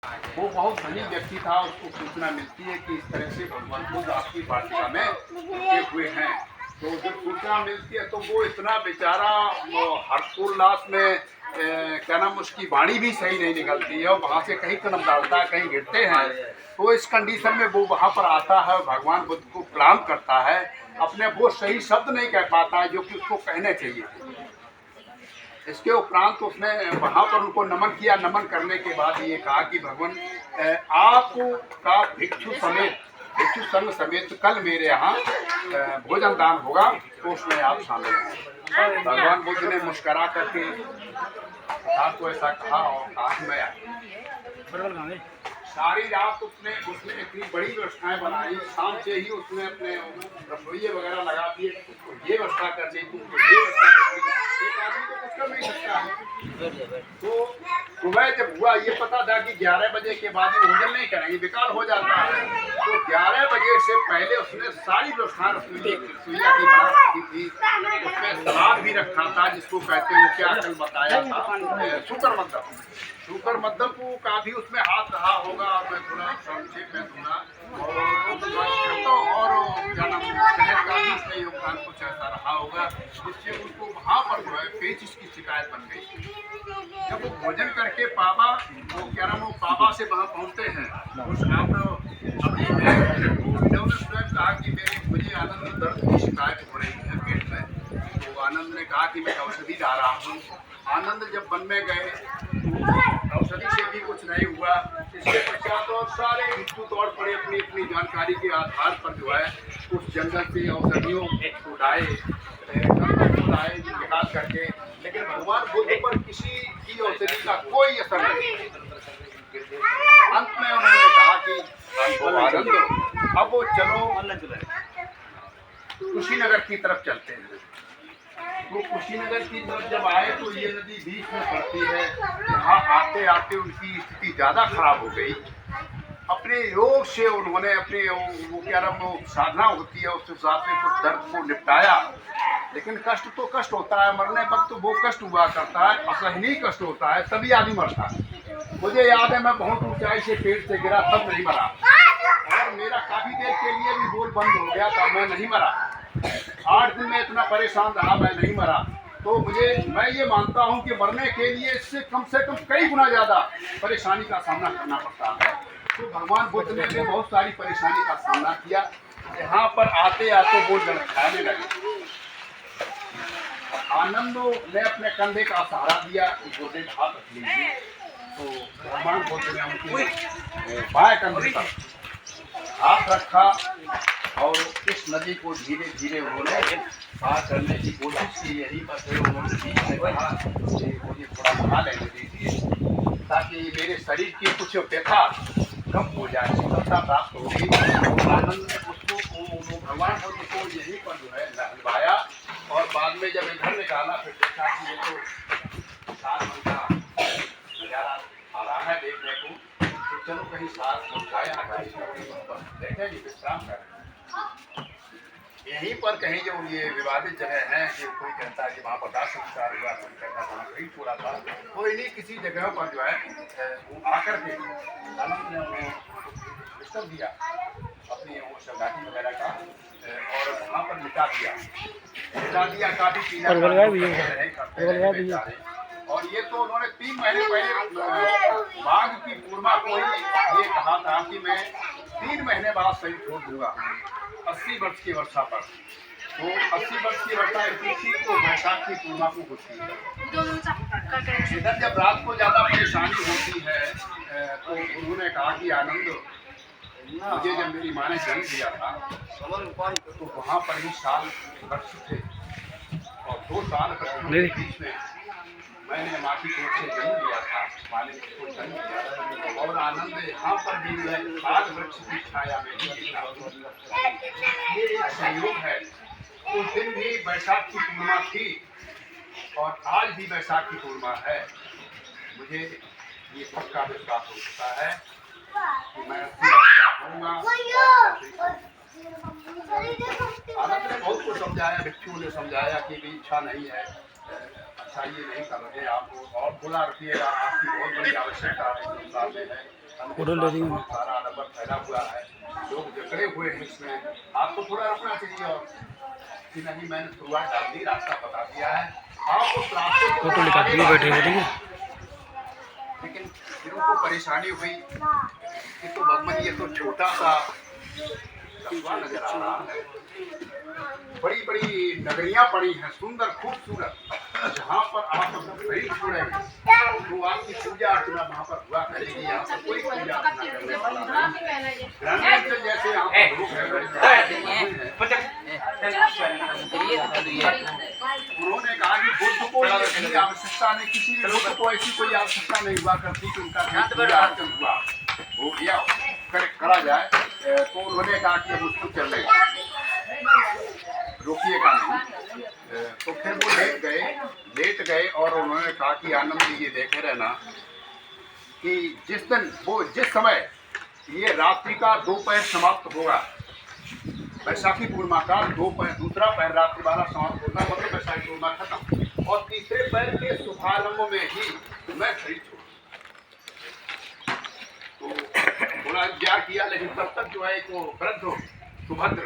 वो बहुत धनी व्यक्ति था, उसको सूचना मिलती है कि इस तरह से भगवान बुद्ध आपकी वाटिका में रुके हुए हैं। तो जब सूचना मिलती है तो वो इतना बेचारा हर्षोल्लास में क्या नाम, उसकी वाणी भी सही नहीं निकलती है और वहाँ से कहीं कदम डालता है, कहीं गिरते हैं। तो इस कंडीशन में वो वहाँ पर आता है, भगवान बुद्ध को प्रणाम करता है, अपने वो सही शब्द नहीं कह पाता है जो कि उसको कहने चाहिए। इसके उपरांत तो उसने वहाँ पर उनको नमन किया। नमन करने के बाद ये कहा कि भगवान आपका भिक्षु संघ समेत कल मेरे यहाँ भोजन दान होगा, तो उसमें आप शामिल हैं। भगवान बुद्ध ने मुस्करा करके प्रसाद को ऐसा कहा और कहा मैं सारी रात उसने इतनी बड़ी व्यवस्थाएं बनाई। शाम से ही उसने अपने रसोइये वगैरह लगा दिए, तुमको ये व्यवस्था कर दी, तुमको ये व्यवस्था कर दी। एक आदमी तो कुछ कर नहीं सकता है। तो सुबह जब हुआ ये पता था कि 11 बजे के बाद भोजन नहीं करेंगे, विकाल हो जाता है, तो 11 बजे से पहले उसने सारी व्यवस्था रसोइया की बना रखी थी। उसमें सलाद भी रखा था, जिसको कहते हैं, क्या कल बताया था, शुकर मध्यम को काफी उसमें हाथ रहा होगा। मैं थोड़ा संक्षेप में दूंगा और क्या नाम, शहर का भी इसमें योगदान कुछ ऐसा रहा होगा जिससे उनको वहाँ पर जो है पेचिश की शिकायत बन गई। जब वो भोजन करके पापा वो क्या नाम, वो पापा से वहाँ पहुँचते हैं, उस उन्होंने स्वयं कहा कि मुझे आनंद दर्द की शिकायत हो रही है पेट में। तो आनंद ने कहा कि मैं औषधि ला रहा हूँ। आनंद जब वन में गए, औषधि से भी कुछ नहीं हुआ। इसके पश्चात और सारे भिक्षु तौर पड़े अपनी अपनी जानकारी के आधार पर जो है उस जंगल से औषधियों को लाए निकाल करके, लेकिन भगवान बुद्ध पर किसी की औषधि का कोई असर नहीं। अंत में उन्होंने कहा कि आनंद अब चलो कुशीनगर की तरफ चलते हैं। तो कुशीनगर की तरफ जब आए तो ये नदी बीच में पड़ती है। यहाँ आते आते उनकी स्थिति ज़्यादा खराब हो गई। अपने योग से उन्होंने अपने वो क्या नाम, वो साधना होती है, उस हिसाब से कुछ दर्द को निपटाया। लेकिन कष्ट तो कष्ट होता है, मरने वक्त तो वो कष्ट हुआ करता है, असहनीय कष्ट होता है, तभी आदमी मरता है। मुझे याद है मैं बहुत ऊंचाई से पेड़ से गिरा, तब नहीं मरा, और मेरा काफ़ी देर के लिए भी बोल बंद हो गया था, मैं नहीं मरा। 8 दिन में इतना परेशान रहा, मैं नहीं मरा। तो मैं ये मानता हूँ कि मरने के लिए इससे कम से कम कई गुना ज़्यादा परेशानी का सामना करना पड़ता है। तो भगवान बुद्ध ने भी बहुत सारी परेशानी का सामना किया। यहाँ पर आते आते वो लड़खड़ाने लगे। आनंदो ने अपने कंधे का सहारा दिया, गोदे हाथ रख लीजिए। तो भगवान बुद्ध ने उनके बाएं कंधे पर हाथ रखा और इस नदी को धीरे धीरे उन्होंने पार करने की कोशिश की। यही पर फिर उन्होंने बीच में कहा कि मुझे थोड़ा नहा लेने दीजिए ताकि मेरे शरीर की कुछ व्यथा कम हो जाए, शीतलता प्राप्त होगी। तो आनंद ने उसको भगवान बुद्ध को यहीं पर जो है नहलवाया और बाद में जब इधर निकाला फिर देखा कि ये तो सात मन का नजारा आ रहा है देखने को। तो चलो कहीं साथ उठाया, देखेंगे, विश्राम करें। यहीं पर कहीं जो ये विवादित जगह है कि कोई कहता है कि वहाँ पर दाह संस्कार हुआ, कोई कहता है वहाँ कहीं छोड़ा था। तो इन्हीं किसी जगह पर जो है वो आकर के आनंद ने उन्हें डिस्टर्ब दिया अपनी वो शवगाटी वगैरह का, और वहाँ पर मिटा दिया काफी पीना। और ये तो उन्होंने 3 महीने पहले माघ की पूर्णिमा को ही ये कहा था कि मैं 3 महीने बाद शरीर छोड़ दूंगा 80 वर्ष की वर्षा पर। तो 80 वर्ष की वर्षा इसी को बैसाख की पूर्णिमा को होती है। इधर जब रात को ज़्यादा परेशानी होती है तो उन्होंने कहा कि आनंद, मुझे जब मेरी माँ ने जन्म दिया था तो वहाँ पर ही साल वृक्ष थे और 2 साल के बीच में मैंने माँ की कोख से जन्म लिया था, माँ ने मुझको जन्म दिया। और आनंद यहाँ पर भी साल वृक्ष की छाया में ही था। ये एक संयोग है। उस दिन भी बैसाख की पूर्णिमा थी और आज भी बैसाख की पूर्णिमा है। मुझे ये पक्का विश्वास हो चुका है कि मैं होऊंगा। आनंद ने बहुत कुछ समझाया, भिक्षुओं ने समझाया कि भी इच्छा नहीं है, अच्छा ये नहीं कर रहे आप, और खुला रखिएगा, आपकी बहुत बड़ी आवश्यकता है, फोटो ले रही हूँ। सारा नंबर फैला हुआ है, लोग जकड़े हुए हैं इसमें। आपको थोड़ा रुकना चाहिए और कि नहीं, मैंने शुरुआत डाल दी, रास्ता बता दिया है, आप उस रास्ते को फोटो निकाल के बैठे हो, ठीक है। लेकिन फिर उनको परेशानी हुई कि तो भगवान ये तो छोटा सा कस्बा नजर आ रहा है, बड़ी बड़ी नगरियां पड़ी हैं, सुंदर खूबसूरत, जहाँ पर आप अपना शरीर छोड़ेंगे तो आपकी पूजा अर्चना वहाँ पर हुआ करेगी। यहाँ पर कोई पूजा अर्चना करने वाला नहीं। ग्रामीण जैसे यहाँ पर लोग हैं, उन्होंने कहा कि बुद्ध को ऐसी आवश्यकता नहीं, किसी भी बुद्ध को ऐसी कोई आवश्यकता नहीं हुआ करती कि उनका पूजा अर्चन हुआ हो गया करा जाए। तो उन्होंने कहा कि अब उसको चल रहे रोकिएगा नहीं। तो फिर वो लेट गए और उन्होंने कहा कि आनंद जी ये देखे रहना कि जिस समय ये रात्रि का दोपहर समाप्त होगा, वैशाखी पूर्णिमा का दोपहर, दूसरा पैर रात्रि वाला समाप्त होगा, मतलब वैशाखी पूर्णिमा खत्म, और तीसरे पैर के शुभारंभ में ही मैं खरीद छोड़। तो थोड़ा इंतजार किया, लेकिन तब तक जो है एक वो वृद्ध सुभद्र